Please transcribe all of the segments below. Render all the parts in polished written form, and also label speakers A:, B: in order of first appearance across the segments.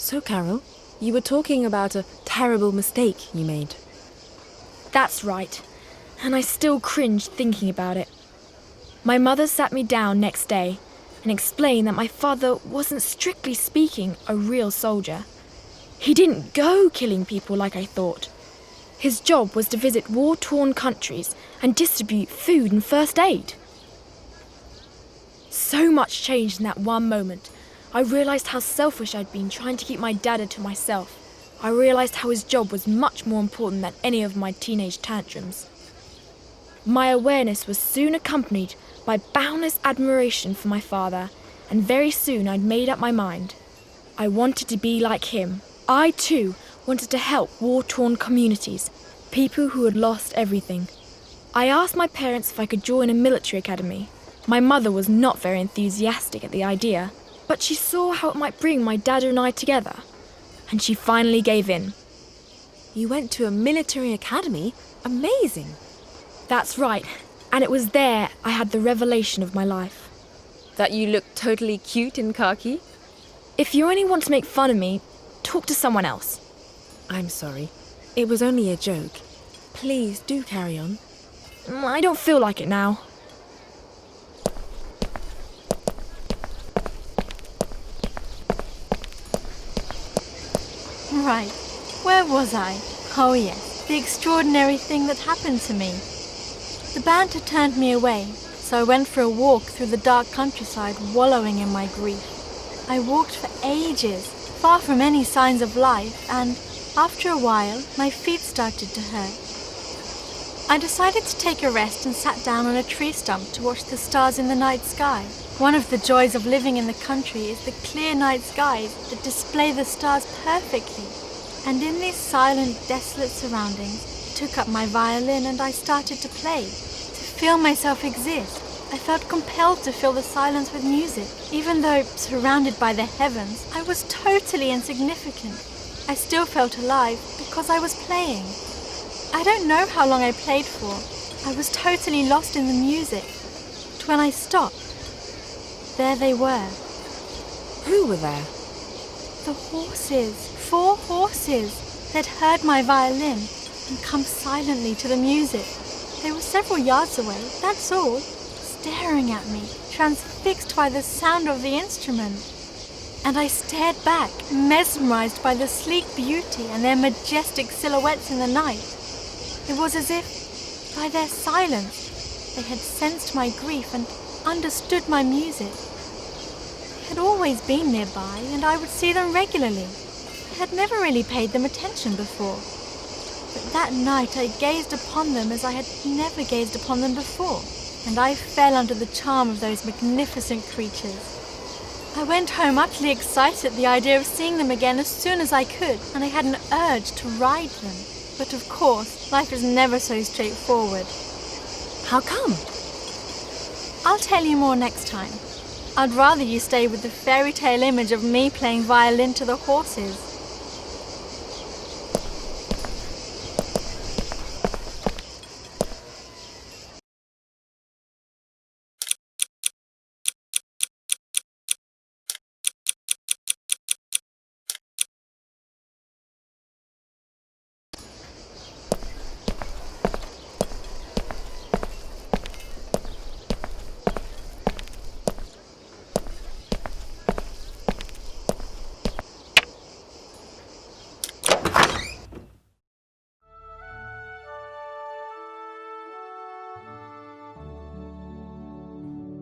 A: So, Carol, you were talking about a terrible mistake you made.
B: That's right, and I still cringe thinking about it. My mother sat me down next day and explained that my father wasn't strictly speaking a real soldier. He didn't go killing people like I thought. His job was to visit war-torn countries and distribute food and first aid. So much changed in that one moment. I realised how selfish I'd been trying to keep my dada to myself. I realised how his job was much more important than any of my teenage tantrums. My awareness was soon accompanied by boundless admiration for my father, and very soon I'd made up my mind. I wanted to be like him. I too wanted to help war-torn communities, people who had lost everything. I asked my parents if I could join a military academy. My mother was not very enthusiastic at the idea, but she saw how it might bring my dada and I together, and she finally gave in.
A: You went to a military academy? Amazing!
B: That's right, and it was there I had the revelation of my life.
A: That you looked totally cute in khaki?
B: If you only want to make fun of me, talk to someone else.
A: I'm sorry. It was only a joke. Please do carry on.
B: I don't feel like it now.
C: Right, where was I? Oh yes, the extraordinary thing that happened to me. The band had turned me away, so I went for a walk through the dark countryside, wallowing in my grief. I walked for ages, far from any signs of life, and after a while, my feet started to hurt. I decided to take a rest and sat down on a tree stump to watch the stars in the night sky. One of the joys of living in the country is the clear night skies that display the stars perfectly. And in these silent, desolate surroundings, I took up my violin and I started to play, to feel myself exist. I felt compelled to fill the silence with music. Even though surrounded by the heavens, I was totally insignificant. I still felt alive because I was playing. I don't know how long I played for. I was totally lost in the music. But when I stopped, there they were.
A: Who were there?
C: The horses. 4 horses. They'd heard my violin and come silently to the music. They were several yards away, that's all, staring at me, transfixed by the sound of the instrument. And I stared back, mesmerized by the sleek beauty and their majestic silhouettes in the night. It was as if, by their silence, they had sensed my grief and understood my music. They had always been nearby, and I would see them regularly. I had never really paid them attention before. But that night I gazed upon them as I had never gazed upon them before, and I fell under the charm of those magnificent creatures. I went home utterly excited at the idea of seeing them again as soon as I could, and I had an urge to ride them. But of course, life is never so straightforward.
A: How come?
C: I'll tell you more next time. I'd rather you stay with the fairy tale image of me playing violin to the horses.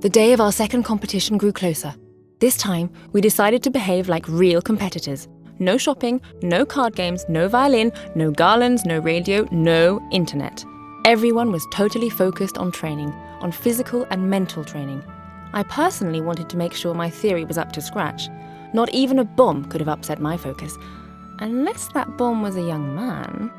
A: The day of our second competition grew closer. This time, we decided to behave like real competitors. No shopping, no card games, no violin, no garlands, no radio, no internet. Everyone was totally focused on training, on physical and mental training. I personally wanted to make sure my theory was up to scratch. Not even a bomb could have upset my focus. Unless that bomb was a young man.